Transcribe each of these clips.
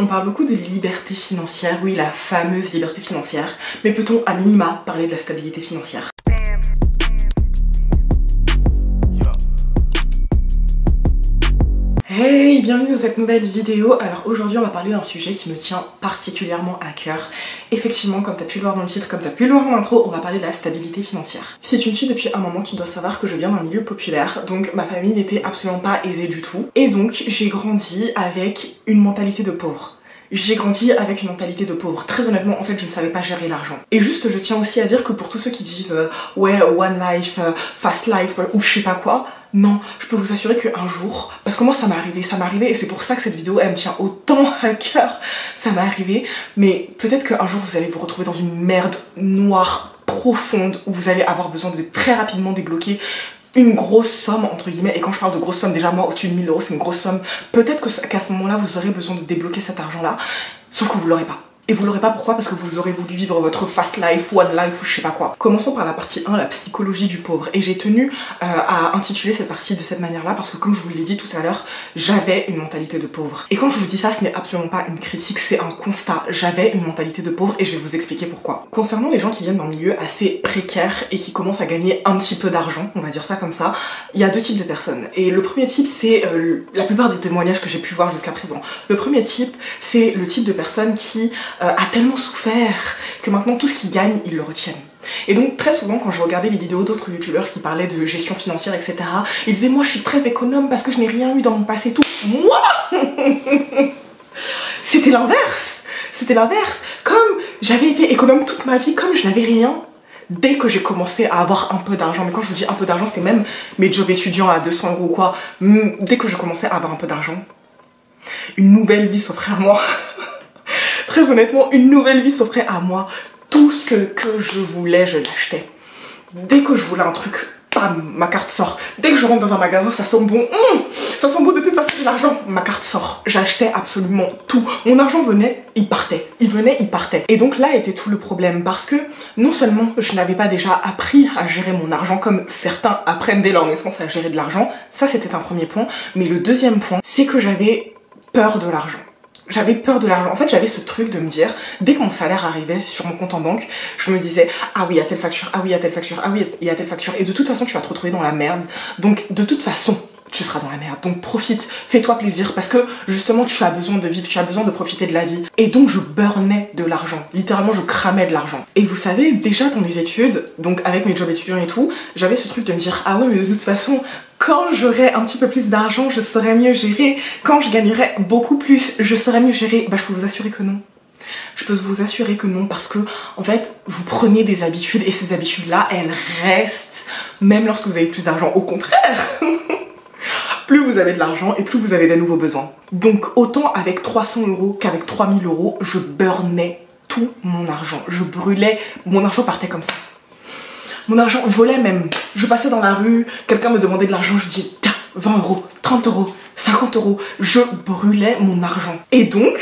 On parle beaucoup de liberté financière, oui, la fameuse liberté financière, mais peut-on à minima parler de la stabilité financière? Hey, bienvenue dans cette nouvelle vidéo. Alors aujourd'hui on va parler d'un sujet qui me tient particulièrement à cœur. Effectivement, comme tu as pu le voir dans le titre, comme tu as pu le voir dans l'intro, on va parler de la stabilité financière. Si tu me suis depuis un moment, tu dois savoir que je viens d'un milieu populaire, donc ma famille n'était absolument pas aisée du tout. Et donc j'ai grandi avec une mentalité de pauvre. J'ai grandi avec une mentalité de pauvre. Très honnêtement, en fait, je ne savais pas gérer l'argent. Et juste, je tiens aussi à dire que pour tous ceux qui disent ouais, one life, fast life, ou je sais pas quoi, non, je peux vous assurer qu'un jour, parce que moi ça m'est arrivé, et c'est pour ça que cette vidéo, elle me tient autant à cœur, ça m'est arrivé, mais peut-être qu'un jour vous allez vous retrouver dans une merde noire, profonde, où vous allez avoir besoin de très rapidement débloquer une grosse somme entre guillemets, et quand je parle de grosse somme, déjà moi au-dessus de 1000 euros c'est une grosse somme, peut-être qu'à ce moment là vous aurez besoin de débloquer cet argent là, sauf que vous l'aurez pas. Et vous l'aurez pas pourquoi? Parce que vous aurez voulu vivre votre fast life, one life ou je sais pas quoi. Commençons par la partie 1, la psychologie du pauvre. Et j'ai tenu à intituler cette partie de cette manière là parce que comme je vous l'ai dit tout à l'heure, j'avais une mentalité de pauvre. Et quand je vous dis ça, ce n'est absolument pas une critique, c'est un constat. J'avais une mentalité de pauvre et je vais vous expliquer pourquoi. Concernant les gens qui viennent d'un milieu assez précaire et qui commencent à gagner un petit peu d'argent, on va dire ça comme ça, il y a deux types de personnes. Et le premier type, c'est la plupart des témoignages que j'ai pu voir jusqu'à présent. Le premier type, c'est le type de personne qui a tellement souffert que maintenant tout ce qu'ils gagnent, ils le retiennent. Et donc très souvent quand je regardais les vidéos d'autres youtubeurs qui parlaient de gestion financière, etc., ils disaient moi je suis très économe parce que je n'ai rien eu dans mon passé, tout. Moi c'était l'inverse. C'était l'inverse. Comme j'avais été économe toute ma vie, comme je n'avais rien, dès que j'ai commencé à avoir un peu d'argent, mais quand je vous dis un peu d'argent, c'était même mes jobs étudiants à 200 € ou quoi, dès que je commençais à avoir un peu d'argent, une nouvelle vie s'offrait à moi. Très honnêtement, une nouvelle vie s'offrait à moi. Tout ce que je voulais, je l'achetais. Dès que je voulais un truc, bam, ma carte sort. Dès que je rentre dans un magasin, ça sent bon. Ça sent bon de toute façon, l'argent. Ma carte sort. J'achetais absolument tout. Mon argent venait, il partait. Il venait, il partait. Et donc là était tout le problème. Parce que non seulement je n'avais pas déjà appris à gérer mon argent comme certains apprennent dès leur naissance à gérer de l'argent. Ça, c'était un premier point. Mais le deuxième point, c'est que j'avais peur de l'argent. J'avais peur de l'argent. En fait, j'avais ce truc de me dire, dès que mon salaire arrivait sur mon compte en banque, je me disais, ah oui, il y a telle facture, ah oui, il y a telle facture, ah oui, il y a telle facture. Et de toute façon, tu vas te retrouver dans la merde. Donc, de toute façon, tu seras dans la merde. Donc, profite, fais-toi plaisir parce que, justement, tu as besoin de vivre, tu as besoin de profiter de la vie. Et donc, je burnais de l'argent. Littéralement, je cramais de l'argent. Et vous savez, déjà dans les études, donc avec mes jobs étudiants et tout, j'avais ce truc de me dire, ah ouais, mais de toute façon, quand j'aurai un petit peu plus d'argent, je saurai mieux gérer. Quand je gagnerai beaucoup plus, je saurai mieux gérer. Bah, je peux vous assurer que non. Je peux vous assurer que non, parce que, en fait, vous prenez des habitudes et ces habitudes-là, elles restent, même lorsque vous avez plus d'argent. Au contraire, plus vous avez de l'argent et plus vous avez des nouveaux besoins. Donc, autant avec 300 € qu'avec 3000 €, je burnais tout mon argent. Je brûlais, mon argent partait comme ça. Mon argent volait même. Je passais dans la rue, quelqu'un me demandait de l'argent, je dis tiens, 20 €, 30 €, 50 €. Je brûlais mon argent. Et donc,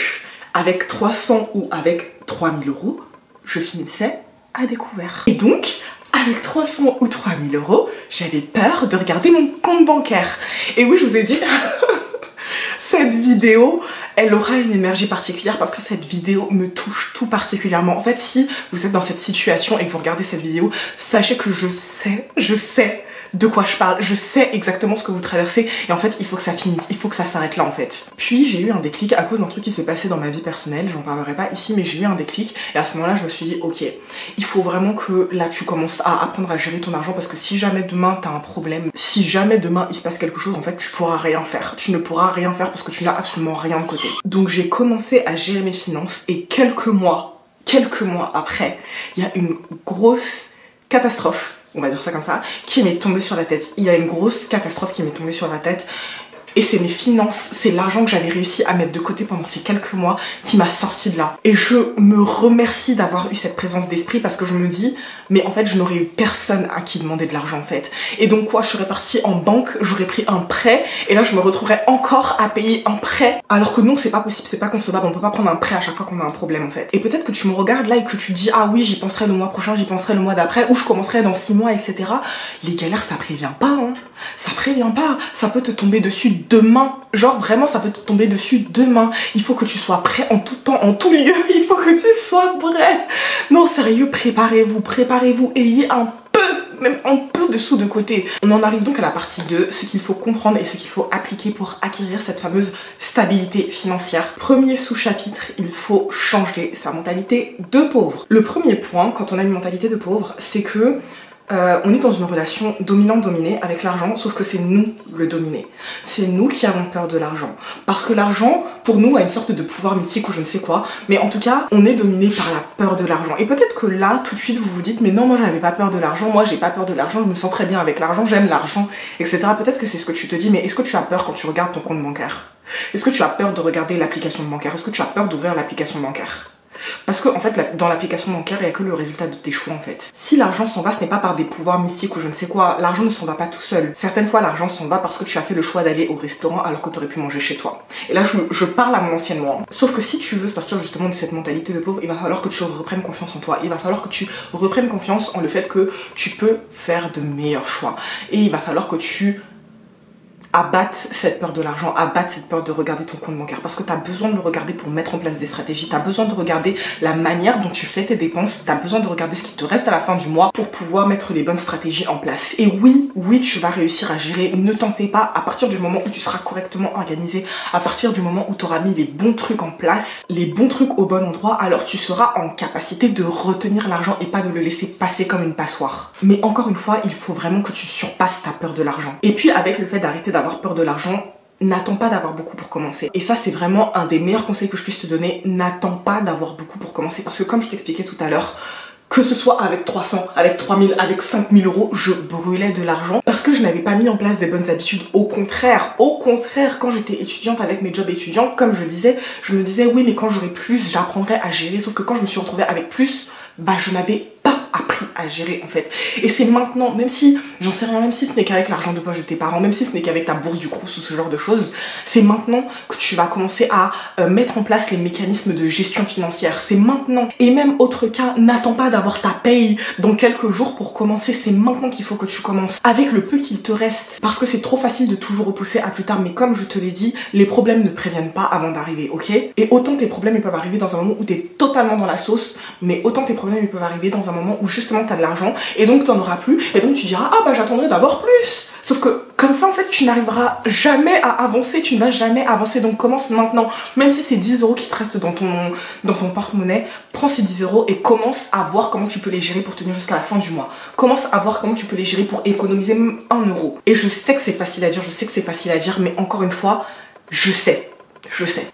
avec 300 ou avec 3000 €, je finissais à découvert. Et donc, avec 300 ou 3000 €, j'avais peur de regarder mon compte bancaire. Et oui, je vous ai dit, cette vidéo, elle aura une énergie particulière parce que cette vidéo me touche tout particulièrement. En fait, si vous êtes dans cette situation et que vous regardez cette vidéo, sachez que je sais de quoi je parle, je sais exactement ce que vous traversez et en fait il faut que ça finisse, il faut que ça s'arrête là en fait. Puis j'ai eu un déclic à cause d'un truc qui s'est passé dans ma vie personnelle, j'en parlerai pas ici mais j'ai eu un déclic et à ce moment là je me suis dit ok, il faut vraiment que là tu commences à apprendre à gérer ton argent parce que si jamais demain t'as un problème, si jamais demain il se passe quelque chose en fait tu pourras rien faire, tu ne pourras rien faire parce que tu n'as absolument rien de côté. Donc j'ai commencé à gérer mes finances et quelques mois après, il y a une grosse catastrophe, on va dire ça comme ça, qui m'est tombée sur la tête. Il y a une grosse catastrophe qui m'est tombée sur la tête. Et c'est mes finances, c'est l'argent que j'avais réussi à mettre de côté pendant ces quelques mois qui m'a sorti de là. Et je me remercie d'avoir eu cette présence d'esprit parce que je me dis, mais en fait je n'aurais eu personne à qui demander de l'argent en fait. Et donc quoi, je serais partie en banque, j'aurais pris un prêt et là je me retrouverais encore à payer un prêt. Alors que non, c'est pas possible, c'est pas concevable, on peut pas prendre un prêt à chaque fois qu'on a un problème en fait. Et peut-être que tu me regardes là et que tu dis, ah oui j'y penserai le mois prochain, j'y penserai le mois d'après, ou je commencerai dans 6 mois, etc. Les galères ça prévient pas hein. ça prévient pas, ça peut te tomber dessus demain. Genre vraiment ça peut te tomber dessus demain. Il faut que tu sois prêt en tout temps, en tout lieu, il faut que tu sois prêt. Non sérieux, préparez-vous, ayez même un peu de sous de côté. On en arrive donc à la partie 2, ce qu'il faut comprendre et ce qu'il faut appliquer pour acquérir cette fameuse stabilité financière. Premier sous-chapitre, il faut changer sa mentalité de pauvre. Le premier point, quand on a une mentalité de pauvre, c'est que on est dans une relation dominant-dominé avec l'argent, sauf que c'est nous le dominé. C'est nous qui avons peur de l'argent. Parce que l'argent, pour nous, a une sorte de pouvoir mystique ou je ne sais quoi. Mais en tout cas, on est dominé par la peur de l'argent. Et peut-être que là, tout de suite, vous vous dites, mais non, moi, j'avais pas peur de l'argent. Moi, j'ai pas peur de l'argent. Je me sens très bien avec l'argent. J'aime l'argent, etc. Peut-être que c'est ce que tu te dis, mais est-ce que tu as peur quand tu regardes ton compte bancaire? Est-ce que tu as peur de regarder l'application bancaire? Est-ce que tu as peur d'ouvrir l'application bancaire? Parce que en fait dans l'application bancaire il n'y a que le résultat de tes choix en fait. Si l'argent s'en va, ce n'est pas par des pouvoirs mystiques ou je ne sais quoi, l'argent ne s'en va pas tout seul. Certaines fois l'argent s'en va parce que tu as fait le choix d'aller au restaurant alors que tu aurais pu manger chez toi. Et là je parle à mon ancienne moi. Sauf que si tu veux sortir justement de cette mentalité de pauvre, il va falloir que tu reprennes confiance en toi. Il va falloir que tu reprennes confiance en le fait que tu peux faire de meilleurs choix. Et il va falloir que tu abatte cette peur de l'argent, abatte cette peur de regarder ton compte bancaire parce que tu as besoin de le regarder pour mettre en place des stratégies, tu as besoin de regarder la manière dont tu fais tes dépenses, tu as besoin de regarder ce qui te reste à la fin du mois pour pouvoir mettre les bonnes stratégies en place. Et oui, tu vas réussir à gérer, ne t'en fais pas, à partir du moment où tu seras correctement organisé, à partir du moment où tu auras mis les bons trucs en place, les bons trucs au bon endroit, alors tu seras en capacité de retenir l'argent et pas de le laisser passer comme une passoire. Mais encore une fois, il faut vraiment que tu surpasses ta peur de l'argent. Et puis avec le fait d'arrêter d'avoir peur de l'argent, n'attends pas d'avoir beaucoup pour commencer. Et ça c'est vraiment un des meilleurs conseils que je puisse te donner, n'attends pas d'avoir beaucoup pour commencer parce que comme je t'expliquais tout à l'heure, que ce soit avec 300, avec 3000, avec 5000 euros, je brûlais de l'argent parce que je n'avais pas mis en place des bonnes habitudes. Au contraire, quand j'étais étudiante avec mes jobs étudiants, comme je disais, je me disais oui mais quand j'aurai plus, j'apprendrai à gérer. Sauf que quand je me suis retrouvée avec plus, bah je n'avais pas appris à gérer en fait. Et c'est maintenant, même si, j'en sais rien, même si ce n'est qu'avec l'argent de poche de tes parents, même si ce n'est qu'avec ta bourse du Crous ou ce genre de choses, c'est maintenant que tu vas commencer à mettre en place les mécanismes de gestion financière. C'est maintenant. Et même autre cas, n'attends pas d'avoir ta paye dans quelques jours pour commencer. C'est maintenant qu'il faut que tu commences avec le peu qu'il te reste. Parce que c'est trop facile de toujours repousser à plus tard. Mais comme je te l'ai dit, les problèmes ne préviennent pas avant d'arriver, ok? Et autant tes problèmes ils peuvent arriver dans un moment où tu es totalement dans la sauce, mais autant tes problèmes ils peuvent arriver dans un moment où justement tu as de l'argent et donc tu n'en auras plus et donc tu diras ah bah j'attendrai d'avoir plus. Sauf que comme ça en fait tu n'arriveras jamais à avancer, tu ne vas jamais avancer. Donc commence maintenant, même si c'est 10 euros qui te restent dans ton porte-monnaie, prends ces 10 euros et commence à voir comment tu peux les gérer pour tenir jusqu'à la fin du mois. Commence à voir comment tu peux les gérer pour économiser même 1 euro. Et je sais que c'est facile à dire, mais encore une fois, je sais.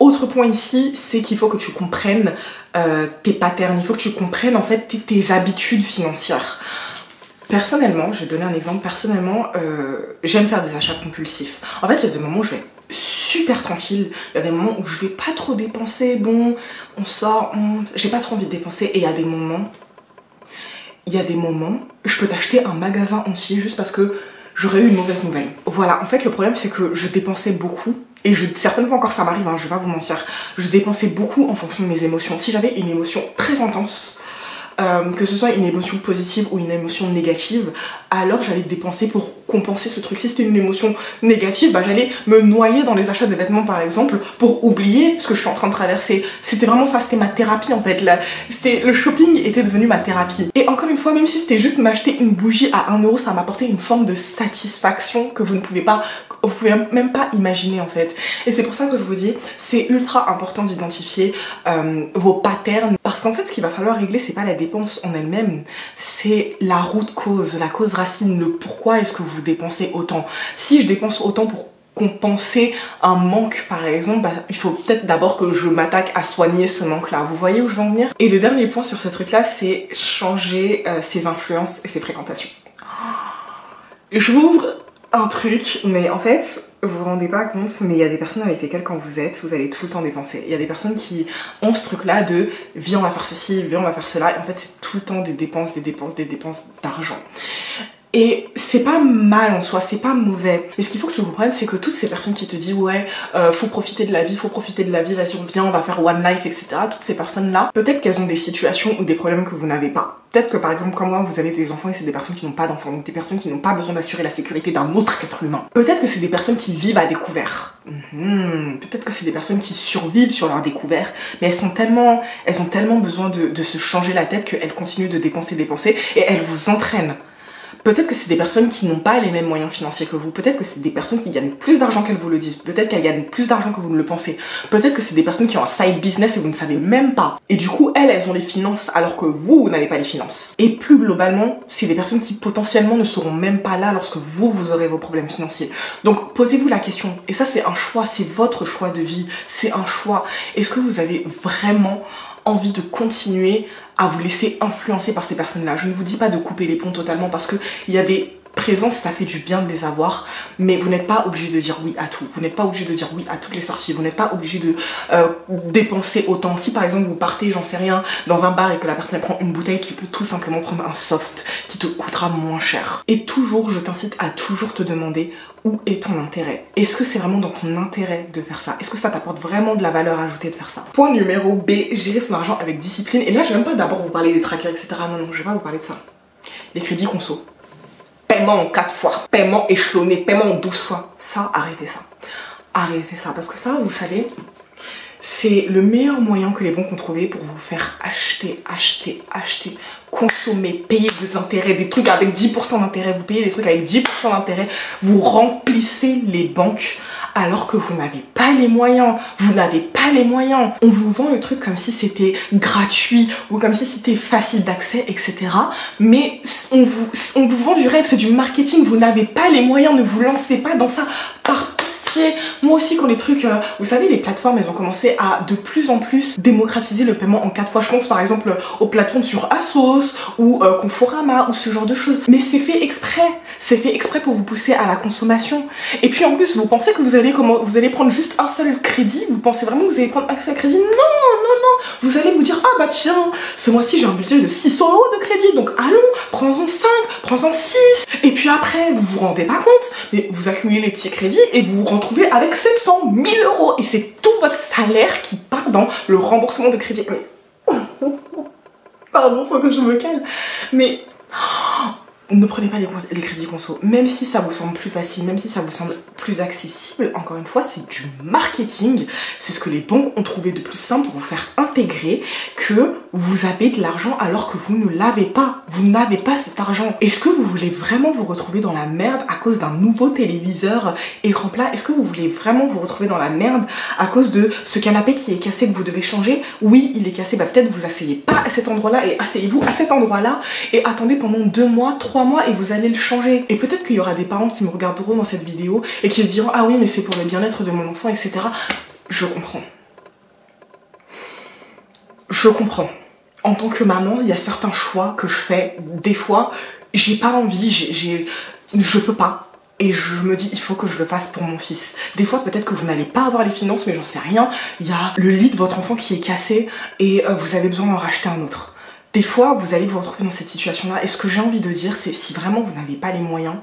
Autre point ici, c'est qu'il faut que tu comprennes tes patterns, il faut que tu comprennes en fait tes habitudes financières. Personnellement, je vais donner un exemple, j'aime faire des achats compulsifs. En fait, il y a des moments où je vais être super tranquille, il y a des moments où je vais pas trop dépenser, bon, on sort, j'ai pas trop envie de dépenser, et il y a des moments, je peux t'acheter un magasin entier juste parce que j'aurais eu une mauvaise nouvelle. Voilà, en fait, le problème c'est que je dépensais beaucoup. Et certaines fois encore ça m'arrive, hein, je vais pas vous mentir. Je dépensais beaucoup en fonction de mes émotions. Si j'avais une émotion très intense, que ce soit une émotion positive ou une émotion négative, alors j'allais dépenser pour compenser ce truc. Si c'était une émotion négative, bah, j'allais me noyer dans les achats de vêtements par exemple pour oublier ce que je suis en train de traverser. C'était vraiment ça, c'était ma thérapie en fait. Le shopping était devenu ma thérapie. Et encore une fois, même si c'était juste m'acheter une bougie à 1 euro, ça m'apportait une forme de satisfaction que vous pouvez même pas imaginer en fait. Et c'est pour ça que je vous dis, c'est ultra important d'identifier vos patterns, parce qu'en fait ce qu'il va falloir régler, c'est pas la dépense en elle-même, c'est la root cause, la cause racine, le pourquoi est-ce que vous dépensez autant. Si je dépense autant pour compenser un manque par exemple, bah, il faut peut-être d'abord que je m'attaque à soigner ce manque là. Vous voyez où je veux en venir? Et le dernier point sur ce truc là, c'est changer ses influences et ses fréquentations. J'ouvre un truc, mais en fait vous vous rendez pas compte, mais il y a des personnes avec lesquelles quand vous allez tout le temps dépenser. Il y a des personnes qui ont ce truc là de viens on va faire ceci, viens on va faire cela, et en fait c'est tout le temps des dépenses d'argent. Et c'est pas mal en soi, c'est pas mauvais. Mais ce qu'il faut que tu comprennes, c'est que toutes ces personnes qui te disent ouais, faut profiter de la vie, vas-y on vient, on va faire one life, etc. Toutes ces personnes-là, peut-être qu'elles ont des situations ou des problèmes que vous n'avez pas. Peut-être que par exemple comme moi, vous avez des enfants et c'est des personnes qui n'ont pas d'enfants, donc des personnes qui n'ont pas besoin d'assurer la sécurité d'un autre être humain. Peut-être que c'est des personnes qui vivent à découvert. Peut-être que c'est des personnes qui survivent sur leur découvert, mais elles ont tellement besoin de se changer la tête qu'elles continuent de dépenser et elles vous entraînent. Peut-être que c'est des personnes qui n'ont pas les mêmes moyens financiers que vous. Peut-être que c'est des personnes qui gagnent plus d'argent qu'elles vous le disent. Peut-être qu'elles gagnent plus d'argent que vous ne le pensez. Peut-être que c'est des personnes qui ont un side business et vous ne savez même pas. Et du coup, elles ont les finances alors que vous n'avez pas les finances. Et plus globalement, c'est des personnes qui potentiellement ne seront même pas là lorsque vous aurez vos problèmes financiers. Donc, posez-vous la question. Et ça, c'est un choix. C'est votre choix de vie. C'est un choix. Est-ce que vous avez vraiment envie de continuer à vous laisser influencer par ces personnes-là? Je ne vous dis pas de couper les ponts totalement parce que il y a des présences, ça fait du bien de les avoir, mais vous n'êtes pas obligé de dire oui à tout. Vous n'êtes pas obligé de dire oui à toutes les sorties. Vous n'êtes pas obligé de dépenser autant. Si par exemple vous partez, j'en sais rien, dans un bar et que la personne elle prend une bouteille, tu peux tout simplement prendre un soft qui te coûtera moins cher. Et toujours, je t'incite à toujours te demander où est ton intérêt? Est-ce que c'est vraiment dans ton intérêt de faire ça? Est-ce que ça t'apporte vraiment de la valeur ajoutée de faire ça? Point numéro B, gérer son argent avec discipline. Et là, je vais même pas d'abord vous parler des trackers, etc. Non, je vais pas vous parler de ça. Les crédits conso. Paiement en 4 fois. Paiement échelonné. Paiement en 12 fois. Ça, arrêtez ça. Arrêtez ça. Parce que ça, vous savez, c'est le meilleur moyen que les banques ont trouvé pour vous faire acheter, consommer, payer des intérêts, des trucs avec 10% d'intérêt, vous payez des trucs avec 10% d'intérêt, vous remplissez les banques alors que vous n'avez pas les moyens, On vous vend le truc comme si c'était gratuit ou comme si c'était facile d'accès, etc. Mais on vous vend du rêve, c'est du marketing, vous n'avez pas les moyens, ne vous lancez pas dans ça par pitié. Moi aussi quand les trucs, vous savez les plateformes elles ont commencé à de plus en plus démocratiser le paiement en 4 fois. Je pense par exemple aux plateformes sur Asos ou Conforama ou ce genre de choses. Mais c'est fait exprès pour vous pousser à la consommation. Et puis en plus vous pensez que vous allez prendre juste un seul crédit? Vous pensez vraiment que vous allez prendre un seul crédit? Non. Vous allez vous dire ah bah tiens, ce mois-ci j'ai un budget de 600 € de crédit, donc allons, prends-en 5, prends-en 6. Et puis après vous vous rendez pas compte, mais vous accumulez les petits crédits et vous vous retrouvez avec 700 000 € et c'est tout votre salaire qui part dans le remboursement de crédit. Mais... Pardon, faut que je me calme. Mais... Ne prenez pas les crédits conso, même si ça vous semble plus facile, même si ça vous semble plus accessible, encore une fois, c'est du marketing. C'est ce que les banques ont trouvé de plus simple pour vous faire intégrer que vous avez de l'argent alors que vous ne l'avez pas. Vous n'avez pas cet argent. Est-ce que vous voulez vraiment vous retrouver dans la merde à cause d'un nouveau téléviseur écran plat? Est-ce que vous voulez vraiment vous retrouver dans la merde à cause de ce canapé qui est cassé que vous devez changer? Oui, il est cassé, bah peut-être vous asseyez pas à cet endroit-là et asseyez-vous à cet endroit-là et attendez pendant 2 mois, 3 mois et vous allez le changer. Et peut-être qu'il y aura des parents qui me regarderont dans cette vidéo et qui se diront ah oui mais c'est pour le bien-être de mon enfant, etc. Je comprends. Je comprends. En tant que maman, il y a certains choix que je fais. Des fois, j'ai pas envie, je peux pas. Et je me dis, il faut que je le fasse pour mon fils. Des fois, peut-être que vous n'allez pas avoir les finances, mais j'en sais rien. Il y a le lit de votre enfant qui est cassé et vous avez besoin d'en racheter un autre. Des fois, vous allez vous retrouver dans cette situation-là. Et ce que j'ai envie de dire, c'est si vraiment vous n'avez pas les moyens,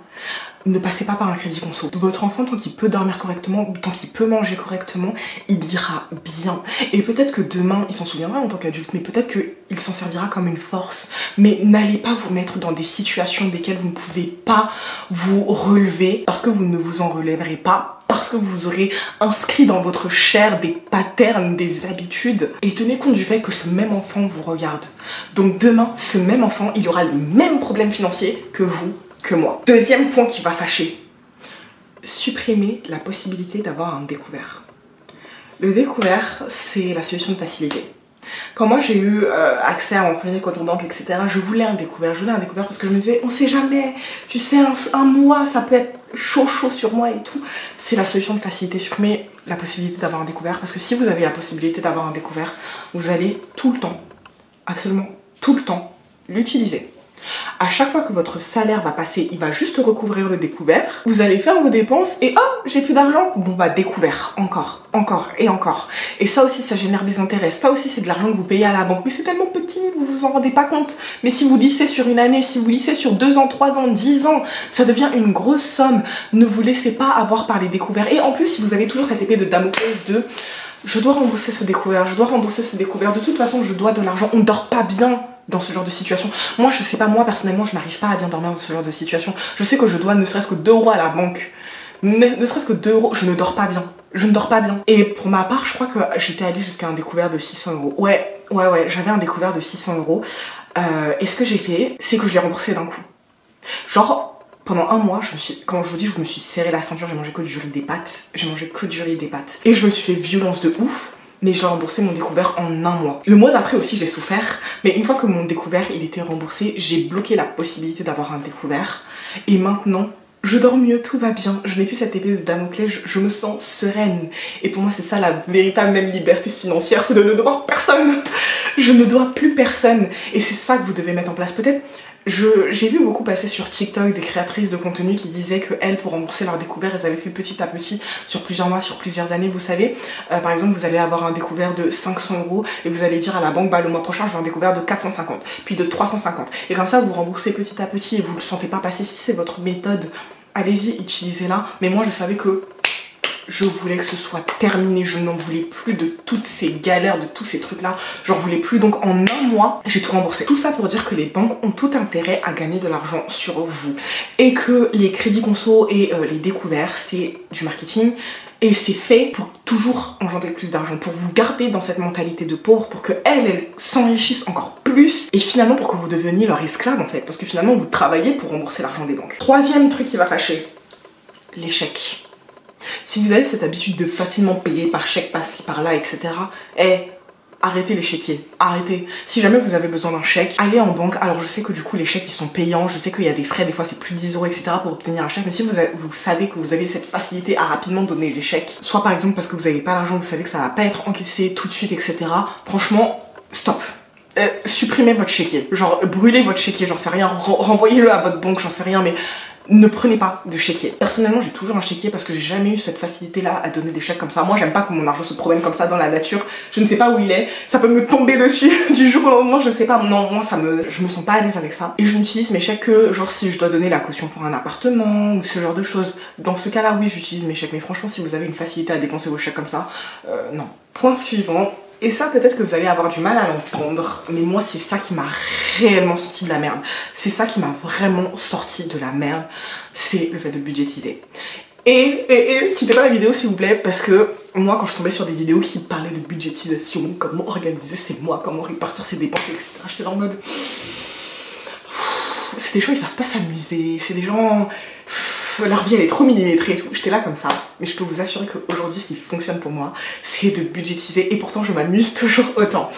ne passez pas par un crédit conso. Votre enfant, tant qu'il peut dormir correctement, tant qu'il peut manger correctement, il ira bien. Et peut-être que demain, il s'en souviendra en tant qu'adulte, mais peut-être qu'il s'en servira comme une force. Mais n'allez pas vous mettre dans des situations desquelles vous ne pouvez pas vous relever, parce que vous ne vous en relèverez pas, parce que vous aurez inscrit dans votre chair des patterns, des habitudes. Et tenez compte du fait que ce même enfant vous regarde. Donc demain, ce même enfant, il aura les mêmes problèmes financiers que vous, que moi. Deuxième point qui va fâcher. Supprimer la possibilité d'avoir un découvert. Le découvert, c'est la solution de facilité. Quand moi j'ai eu accès à mon premier compte en banque, etc., je voulais un découvert parce que je me disais, on sait jamais, tu sais, un mois, ça peut être chaud sur moi et tout. C'est la solution de facilité, supprimer la possibilité d'avoir un découvert, parce que si vous avez la possibilité d'avoir un découvert, vous allez tout le temps, absolument tout le temps, l'utiliser. À chaque fois que votre salaire va passer, il va juste recouvrir le découvert. Vous allez faire vos dépenses et oh, j'ai plus d'argent. Bon bah découvert, encore, encore et encore. Et ça aussi, ça génère des intérêts. Ça aussi, c'est de l'argent que vous payez à la banque. Mais c'est tellement petit, vous vous en rendez pas compte. Mais si vous lissez sur une année, si vous lissez sur 2 ans, 3 ans, 10 ans, ça devient une grosse somme. Ne vous laissez pas avoir par les découverts. Et en plus, si vous avez toujours cette épée de Damoclès de je dois rembourser ce découvert, je dois rembourser ce découvert, de toute façon je dois de l'argent, on dort pas bien dans ce genre de situation. Moi je sais pas, moi personnellement je n'arrive pas à bien dormir dans ce genre de situation. Je sais que je dois ne serait-ce que 2 € à la banque, ne serait-ce que 2 €, je ne dors pas bien. Je ne dors pas bien. Et pour ma part, je crois que j'étais allée jusqu'à un découvert de 600 €. Ouais, j'avais un découvert de 600 €. Et ce que j'ai fait, c'est que je l'ai remboursé d'un coup. Genre, pendant un mois, quand je vous dis, je me suis serré la ceinture, j'ai mangé que du riz, des pâtes. J'ai mangé que du riz et des pâtes. Et je me suis fait violence de ouf, mais j'ai remboursé mon découvert en un mois. Le mois d'après aussi, j'ai souffert, mais une fois que mon découvert, il était remboursé, j'ai bloqué la possibilité d'avoir un découvert. Et maintenant, je dors mieux, tout va bien. Je n'ai plus cette épée de Damoclès, je me sens sereine. Et pour moi, c'est ça la véritable même liberté financière, c'est de ne devoir personne. Je ne dois plus personne. Et c'est ça que vous devez mettre en place. Peut-être, j'ai vu beaucoup passer sur TikTok des créatrices de contenu qui disaient qu'elles, pour rembourser leur découvert, elles avaient fait petit à petit sur plusieurs mois, sur plusieurs années, vous savez. Par exemple, vous allez avoir un découvert de 500 € et vous allez dire à la banque, bah le mois prochain, je veux un découvert de 450, puis de 350. Et comme ça, vous remboursez petit à petit et vous ne le sentez pas passer. Si c'est votre méthode, allez-y, utilisez-la. Mais moi, je savais que je voulais que ce soit terminé, je n'en voulais plus de toutes ces galères, de tous ces trucs-là. J'en voulais plus, donc en un mois, j'ai tout remboursé. Tout ça pour dire que les banques ont tout intérêt à gagner de l'argent sur vous. Et que les crédits conso et les découverts, c'est du marketing. Et c'est fait pour toujours engendrer plus d'argent, pour vous garder dans cette mentalité de pauvre, pour qu'elles s'enrichissent encore plus. Et finalement pour que vous deveniez leur esclave en fait. Parce que finalement vous travaillez pour rembourser l'argent des banques. Troisième truc qui va fâcher, l'échec. Si vous avez cette habitude de facilement payer par chèque, par-ci, par-là, etc. Arrêtez les chéquiers, arrêtez. Si jamais vous avez besoin d'un chèque, allez en banque. Alors je sais que du coup les chèques ils sont payants, je sais qu'il y a des frais, des fois c'est plus de 10 € etc. pour obtenir un chèque. Mais si vous savez que vous avez cette facilité à rapidement donner les chèques, soit par exemple parce que vous n'avez pas l'argent, vous savez que ça va pas être encaissé tout de suite, etc. Franchement, stop. Supprimez votre chéquier, genre brûlez votre chéquier, j'en sais rien, renvoyez-le à votre banque, j'en sais rien, mais ne prenez pas de chéquier. Personnellement, j'ai toujours un chéquier parce que j'ai jamais eu cette facilité-là à donner des chèques comme ça. Moi, j'aime pas que mon argent se promène comme ça dans la nature. Je ne sais pas où il est. Ça peut me tomber dessus du jour au lendemain, je sais pas. Non, moi, je me sens pas à l'aise avec ça. Et je n'utilise mes chèques que, genre, si je dois donner la caution pour un appartement ou ce genre de choses. Dans ce cas-là, oui, j'utilise mes chèques. Mais franchement, si vous avez une facilité à dépenser vos chèques comme ça, non. Point suivant. Et ça, peut-être que vous allez avoir du mal à l'entendre, mais moi, c'est ça qui m'a réellement sorti de la merde. C'est ça qui m'a vraiment sorti de la merde, c'est le fait de budgétiser. Et quittez pas la vidéo s'il vous plaît, parce que moi, quand je tombais sur des vidéos qui parlaient de budgétisation, comment organiser ses mois, comment répartir ses dépenses, etc., j'étais là en mode... C'est des gens, ils savent pas s'amuser, c'est des gens... Leur vie elle est trop millimétrée et tout, j'étais là comme ça, mais je peux vous assurer qu'aujourd'hui ce qui fonctionne pour moi c'est de budgétiser et pourtant je m'amuse toujours autant.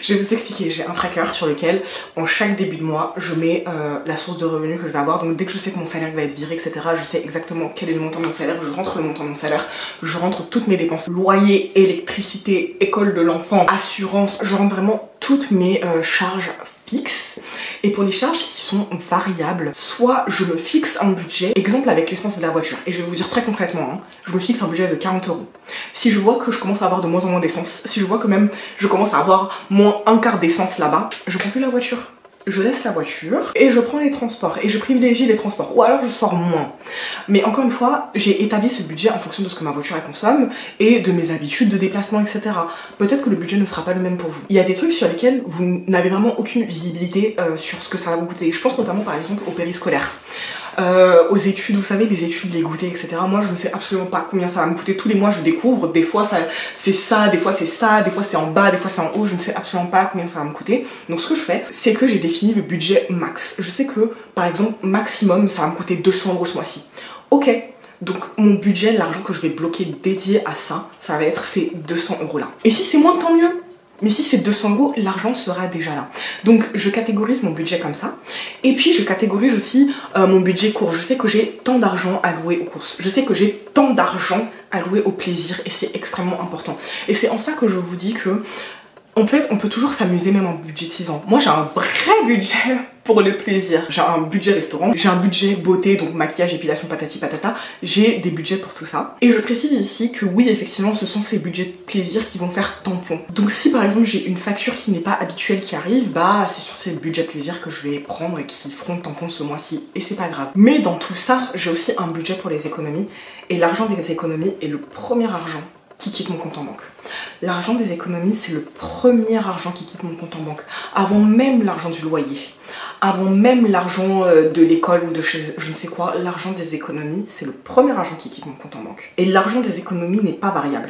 Je vais vous expliquer, j'ai un tracker sur lequel en chaque début de mois je mets la source de revenus que je vais avoir, donc dès que je sais que mon salaire va être viré etc, je sais exactement quel est le montant de mon salaire, je rentre le montant de mon salaire, je rentre toutes mes dépenses, loyer, électricité, école de l'enfant, assurance, je rentre vraiment toutes mes charges fixes. Et pour les charges qui sont variables, soit je me fixe un budget, exemple avec l'essence de la voiture, et je vais vous dire très concrètement, hein, je me fixe un budget de 40 €. Si je vois que je commence à avoir de moins en moins d'essence, si je vois que même je commence à avoir moins un quart d'essence là-bas, je prends plus la voiture. Je laisse la voiture et je prends les transports et je privilégie les transports ou alors je sors moins. Mais encore une fois, j'ai établi ce budget en fonction de ce que ma voiture elle consomme et de mes habitudes de déplacement, etc. Peut-être que le budget ne sera pas le même pour vous. Il y a des trucs sur lesquels vous n'avez vraiment aucune visibilité sur ce que ça va vous coûter. Je pense notamment par exemple au périscolaire. Aux études, vous savez, les études, les goûters, etc. Moi, je ne sais absolument pas combien ça va me coûter. Tous les mois, je découvre. Des fois, c'est ça, des fois, c'est ça, des fois, c'est en bas, des fois, c'est en haut. Je ne sais absolument pas combien ça va me coûter. Donc, ce que je fais, c'est que j'ai défini le budget max. Je sais que, par exemple, maximum, ça va me coûter 200 € ce mois-ci. Ok. Donc, mon budget, l'argent que je vais bloquer dédié à ça, ça va être ces 200 € là. Et si c'est moins, tant mieux. Mais si c'est 200 €, l'argent sera déjà là. Donc je catégorise mon budget comme ça. Et puis je catégorise aussi mon budget course. Je sais que j'ai tant d'argent alloué aux courses. Je sais que j'ai tant d'argent alloué au plaisir. Et c'est extrêmement important. Et c'est en ça que je vous dis que En fait, on peut toujours s'amuser même en budgétisant. Moi, j'ai un vrai budget pour le plaisir. J'ai un budget restaurant, j'ai un budget beauté, donc maquillage, épilation, patati patata. J'ai des budgets pour tout ça. Et je précise ici que oui, effectivement, ce sont ces budgets de plaisir qui vont faire tampon. Donc si par exemple j'ai une facture qui n'est pas habituelle qui arrive, bah c'est sur ces budgets plaisir que je vais prendre et qui feront tampon ce mois-ci. Et c'est pas grave. Mais dans tout ça, j'ai aussi un budget pour les économies. Et l'argent des économies est le premier argent qui quitte mon compte en banque. L'argent des économies, c'est le premier argent qui quitte mon compte en banque. Avant même l'argent du loyer, avant même l'argent de l'école ou de chez je ne sais quoi, l'argent des économies, c'est le premier argent qui quitte mon compte en banque. Et l'argent des économies n'est pas variable.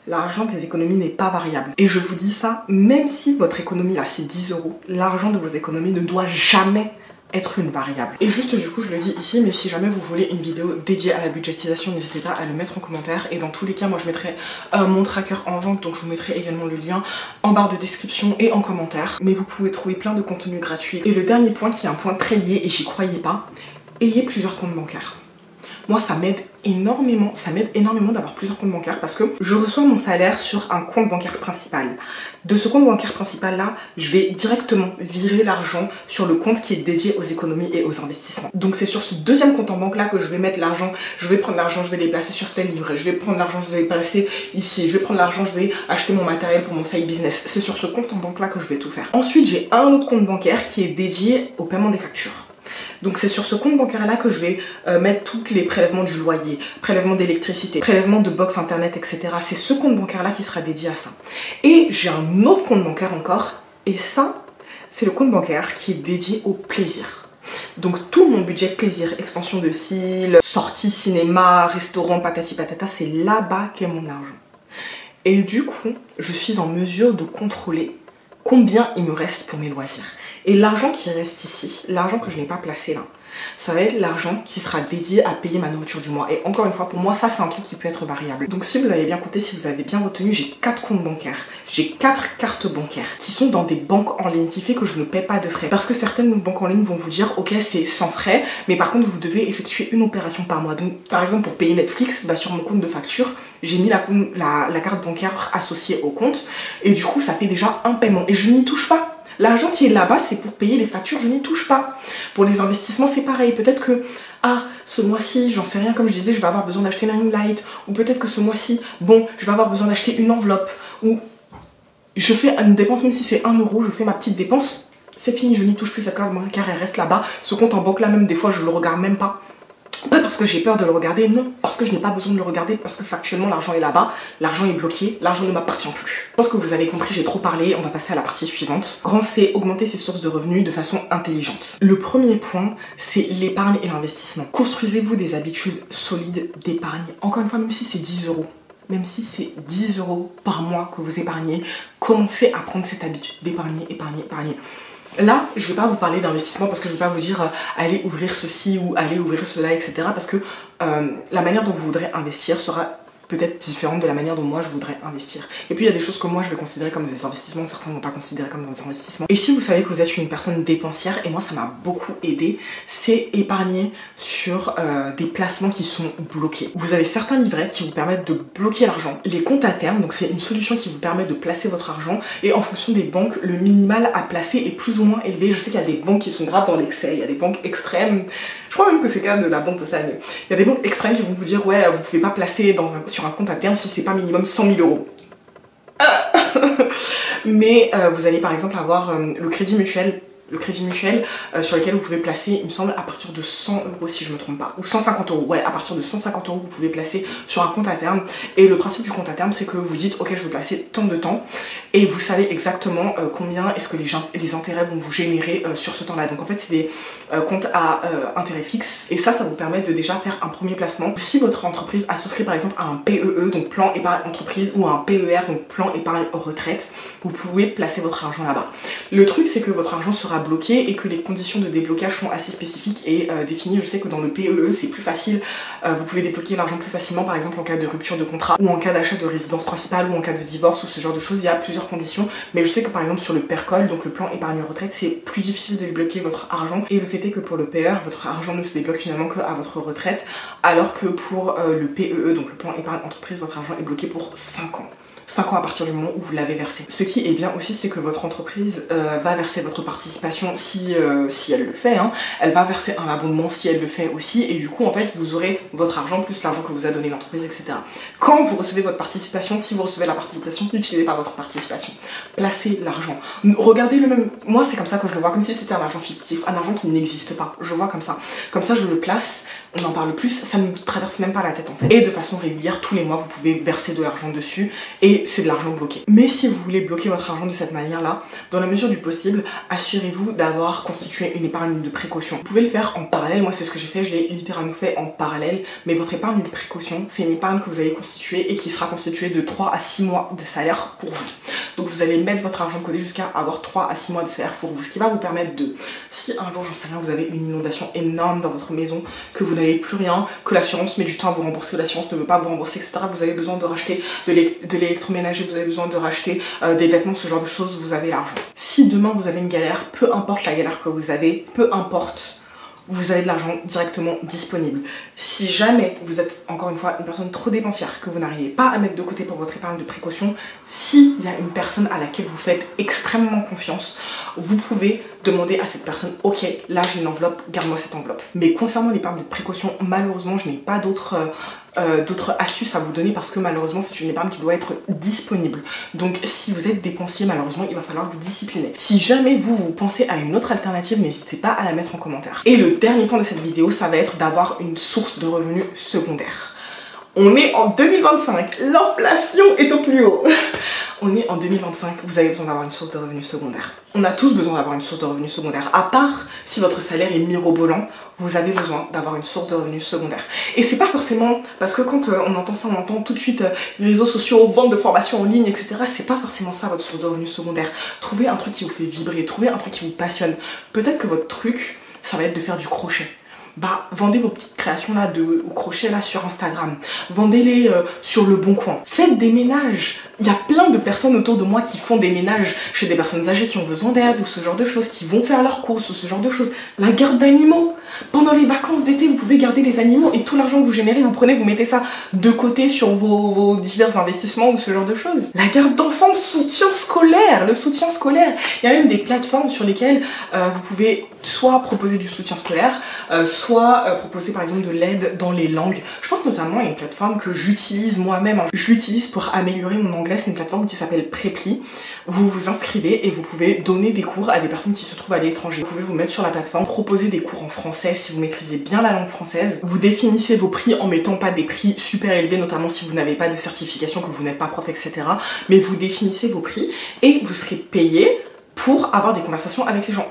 L'argent des économies n'est pas variable. Et je vous dis ça, même si votre économie là c'est 10 €, l'argent de vos économies ne doit jamais être une variable. Et juste du coup je le dis ici, mais si jamais vous voulez une vidéo dédiée à la budgétisation, n'hésitez pas à le mettre en commentaire. Et dans tous les cas, moi je mettrai mon tracker en vente, donc je vous mettrai également le lien en barre de description et en commentaire. Mais vous pouvez trouver plein de contenus gratuits. Et le dernier point qui est un point très lié et j'y croyais pas, ayez plusieurs comptes bancaires. Moi ça m'aide énormément d'avoir plusieurs comptes bancaires parce que je reçois mon salaire sur un compte bancaire principal. De ce compte bancaire principal là, je vais directement virer l'argent sur le compte qui est dédié aux économies et aux investissements. Donc c'est sur ce deuxième compte en banque là que je vais mettre l'argent, je vais prendre l'argent, je vais les placer sur tel livret, je vais prendre l'argent, je vais les placer ici, je vais prendre l'argent, je vais acheter mon matériel pour mon side business. C'est sur ce compte en banque là que je vais tout faire. Ensuite j'ai un autre compte bancaire qui est dédié au paiement des factures. Donc c'est sur ce compte bancaire là que je vais mettre tous les prélèvements du loyer, prélèvements d'électricité, prélèvements de box internet, etc. C'est ce compte bancaire là qui sera dédié à ça. Et j'ai un autre compte bancaire encore, et ça c'est le compte bancaire qui est dédié au plaisir. Donc tout mon budget plaisir, extension de cils, sortie cinéma, restaurant, patati patata, c'est là-bas qu'est mon argent. Et du coup je suis en mesure de contrôler combien il me reste pour mes loisirs. Et l'argent qui reste ici, l'argent que je n'ai pas placé là, ça va être l'argent qui sera dédié à payer ma nourriture du mois. Et encore une fois, pour moi, ça c'est un truc qui peut être variable. Donc si vous avez bien compté, si vous avez bien retenu, j'ai 4 comptes bancaires. J'ai 4 cartes bancaires qui sont dans des banques en ligne, qui fait que je ne paie pas de frais. Parce que certaines banques en ligne vont vous dire, ok, c'est sans frais, mais par contre, vous devez effectuer une opération par mois. Donc par exemple, pour payer Netflix, bah, sur mon compte de facture, j'ai mis la carte bancaire associée au compte. Et du coup, ça fait déjà un paiement. Et je n'y touche pas. L'argent qui est là-bas, c'est pour payer les factures, je n'y touche pas. Pour les investissements, c'est pareil. Peut-être que, ce mois-ci, j'en sais rien, comme je disais, je vais avoir besoin d'acheter une ring light. Ou peut-être que ce mois-ci, bon, je vais avoir besoin d'acheter une enveloppe. Ou je fais une dépense, même si c'est 1 €, je fais ma petite dépense. C'est fini, je n'y touche plus, cette carte bancaire, elle reste là-bas. Ce compte en banque là, même des fois, je le regarde même pas. Pas parce que j'ai peur de le regarder, non, parce que je n'ai pas besoin de le regarder, parce que factuellement l'argent est là-bas, l'argent est bloqué, l'argent ne m'appartient plus. Je pense que vous avez compris, j'ai trop parlé, on va passer à la partie suivante. Grand C, augmenter ses sources de revenus de façon intelligente. Le premier point, c'est l'épargne et l'investissement. Construisez-vous des habitudes solides d'épargne. Encore une fois, même si c'est 10 €. Même si c'est 10 € par mois que vous épargnez, commencez à prendre cette habitude d'épargner, épargner, épargner. Là, je ne vais pas vous parler d'investissement parce que je ne vais pas vous dire allez ouvrir ceci ou allez ouvrir cela, etc. Parce que la manière dont vous voudrez investir sera peut-être différente de la manière dont moi je voudrais investir. Et puis il y a des choses que moi je vais considérer comme des investissements, certains ne vont pas considérer comme des investissements. Et si vous savez que vous êtes une personne dépensière, et moi ça m'a beaucoup aidé, c'est épargner sur des placements qui sont bloqués. Vous avez certains livrets qui vous permettent de bloquer l'argent. Les comptes à terme, donc c'est une solution qui vous permet de placer votre argent, et en fonction des banques, le minimal à placer est plus ou moins élevé. Je sais qu'il y a des banques qui sont graves dans l'excès, il y a des banques extrêmes. Je crois même que c'est le cas de la banque postale, mais il y a des banques extrêmes qui vont vous dire ouais, vous pouvez pas placer sur un compte à terme si c'est pas minimum 100 000 €. Mais vous allez par exemple avoir le crédit mutuel. Sur lequel vous pouvez placer, il me semble, à partir de 100 € si je me trompe pas, ou 150 €, ouais, à partir de 150 € vous pouvez placer sur un compte à terme. Et le principe du compte à terme, c'est que vous dites ok, je veux placer tant de temps, et vous savez exactement combien est-ce que les intérêts vont vous générer sur ce temps là. Donc en fait c'est des comptes à intérêt fixe, et ça vous permet de déjà faire un premier placement. Si votre entreprise a souscrit par exemple à un PEE, donc plan épargne entreprise, ou à un PER, donc plan épargne retraite, vous pouvez placer votre argent là-bas. Le truc c'est que votre argent sera bloqué et que les conditions de déblocage sont assez spécifiques et définies. Je sais que dans le PEE c'est plus facile, vous pouvez débloquer l'argent plus facilement, par exemple en cas de rupture de contrat, ou en cas d'achat de résidence principale, ou en cas de divorce, ou ce genre de choses. Il y a plusieurs conditions, mais je sais que par exemple sur le PERCOL, donc le plan épargne retraite, c'est plus difficile de débloquer votre argent, et le fait est que pour le PER, votre argent ne se débloque finalement qu'à votre retraite, alors que pour le PEE, donc le plan épargne entreprise, votre argent est bloqué pour 5 ans. 5 ans à partir du moment où vous l'avez versé. Ce qui est bien aussi, c'est que votre entreprise va verser votre participation si elle le fait, hein. Elle va verser un abondement si elle le fait aussi, et du coup en fait vous aurez votre argent plus l'argent que vous a donné l'entreprise, etc. Quand vous recevez votre participation, si vous recevez la participation, n'utilisez pas votre participation. Placez l'argent. Regardez le même. Moi c'est comme ça que je le vois, comme si c'était un argent fictif, un argent qui n'existe pas. Je le vois comme ça. Comme ça je le place. On en parle plus, ça ne me traverse même pas la tête en fait. Et de façon régulière, tous les mois, vous pouvez verser de l'argent dessus et c'est de l'argent bloqué. Mais si vous voulez bloquer votre argent de cette manière-là, dans la mesure du possible, assurez-vous d'avoir constitué une épargne de précaution. Vous pouvez le faire en parallèle, moi c'est ce que j'ai fait, je l'ai littéralement fait en parallèle, mais votre épargne de précaution, c'est une épargne que vous allez constituer et qui sera constituée de 3 à 6 mois de salaire pour vous. Donc vous allez mettre votre argent de côté jusqu'à avoir 3 à 6 mois de salaire pour vous, ce qui va vous permettre de, si un jour, j'en sais rien, vous avez une inondation énorme dans votre maison, que vous n'avez plus rien, que l'assurance met du temps à vous rembourser, l'assurance ne veut pas vous rembourser, etc. Vous avez besoin de racheter de l'électroménager, vous avez besoin de racheter des vêtements, ce genre de choses, vous avez l'argent. Si demain vous avez une galère, peu importe la galère que vous avez, peu importe, vous avez de l'argent directement disponible. Si jamais vous êtes, encore une fois, une personne trop dépensière, que vous n'arrivez pas à mettre de côté pour votre épargne de précaution, s'il y a une personne à laquelle vous faites extrêmement confiance, vous pouvez demander à cette personne, ok, là j'ai une enveloppe, garde-moi cette enveloppe. Mais concernant l'épargne de précaution, malheureusement, je n'ai pas d'autres astuces à vous donner parce que malheureusement c'est une épargne qui doit être disponible. Donc si vous êtes dépensier, malheureusement il va falloir vous discipliner. Si jamais vous pensez à une autre alternative, n'hésitez pas à la mettre en commentaire. Et le dernier point de cette vidéo, ça va être d'avoir une source de revenus secondaire. On est en 2025, l'inflation est au plus haut. On est en 2025, vous avez besoin d'avoir une source de revenus secondaire. On a tous besoin d'avoir une source de revenus secondaire. À part si votre salaire est mirobolant, vous avez besoin d'avoir une source de revenus secondaire. Et c'est pas forcément, parce que quand on entend ça, on entend tout de suite les réseaux sociaux, vente de formation en ligne, etc. C'est pas forcément ça votre source de revenus secondaire. Trouvez un truc qui vous fait vibrer, trouvez un truc qui vous passionne. Peut-être que votre truc, ça va être de faire du crochet. Bah, vendez vos petites créations là au crochet là sur Instagram. Vendez-les sur Le Bon Coin. Faites des ménages. Il y a plein de personnes autour de moi qui font des ménages chez des personnes âgées qui ont besoin d'aide ou ce genre de choses, qui vont faire leurs courses ou ce genre de choses. La garde d'animaux. Pendant les vacances d'été, vous pouvez garder les animaux et tout l'argent que vous générez, vous prenez, vous mettez ça de côté sur vos divers investissements ou ce genre de choses. La garde d'enfants, soutien scolaire, le soutien scolaire. Il y a même des plateformes sur lesquelles vous pouvez soit proposer du soutien scolaire, soit proposer par exemple de l'aide dans les langues. Je pense notamment à une plateforme que j'utilise moi-même. Je l'utilise pour améliorer mon anglais, c'est une plateforme qui s'appelle Preply. Vous vous inscrivez et vous pouvez donner des cours à des personnes qui se trouvent à l'étranger. Vous pouvez vous mettre sur la plateforme, proposer des cours en français si vous maîtrisez bien la langue française. Vous définissez vos prix en mettant pas des prix super élevés, notamment si vous n'avez pas de certification, que vous n'êtes pas prof, etc. Mais vous définissez vos prix et vous serez payé pour avoir des conversations avec les gens.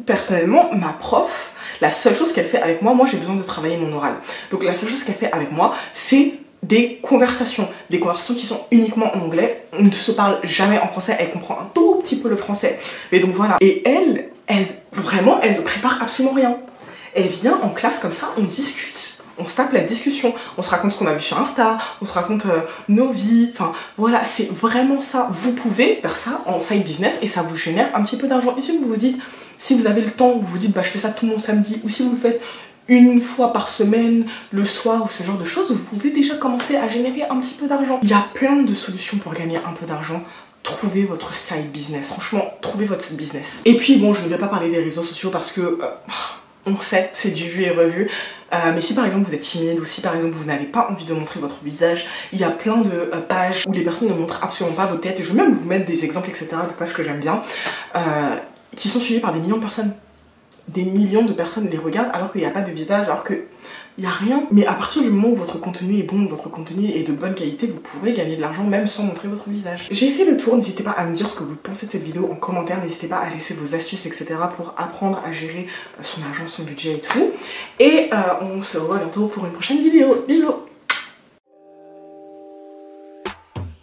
Personnellement, ma prof, la seule chose qu'elle fait avec moi j'ai besoin de travailler mon oral. Donc la seule chose qu'elle fait avec moi, c'est des conversations qui sont uniquement en anglais. On ne se parle jamais en français, elle comprend un tout petit peu le français. Mais donc voilà. Et elle vraiment, elle ne prépare absolument rien. Elle vient en classe comme ça, on discute. On se tape la discussion, on se raconte ce qu'on a vu sur Insta, on se raconte nos vies, enfin voilà, c'est vraiment ça. Vous pouvez faire ça en side business et ça vous génère un petit peu d'argent. Et si vous vous dites, si vous avez le temps, vous vous dites bah je fais ça tout mon samedi, ou si vous le faites une fois par semaine, le soir ou ce genre de choses, vous pouvez déjà commencer à générer un petit peu d'argent. Il y a plein de solutions pour gagner un peu d'argent. Trouvez votre side business, franchement, trouvez votre side business. Et puis bon, je ne vais pas parler des réseaux sociaux parce que on sait, c'est du vu et revu. Mais si par exemple vous êtes timide ou si par exemple vous n'avez pas envie de montrer votre visage, il y a plein de pages où les personnes ne montrent absolument pas votre tête. Et je vais même vous mettre des exemples, etc. de pages que j'aime bien, qui sont suivies par des millions de personnes. Des millions de personnes les regardent alors qu'il n'y a pas de visage, alors qu'il n'y a rien. Mais à partir du moment où votre contenu est bon, votre contenu est de bonne qualité, vous pourrez gagner de l'argent même sans montrer votre visage. J'ai fait le tour, n'hésitez pas à me dire ce que vous pensez de cette vidéo en commentaire, n'hésitez pas à laisser vos astuces, etc. pour apprendre à gérer son argent, son budget et tout. Et on se revoit bientôt pour une prochaine vidéo. Bisous!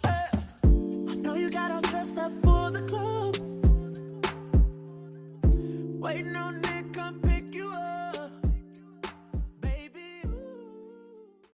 I know you got all dressed up for the club.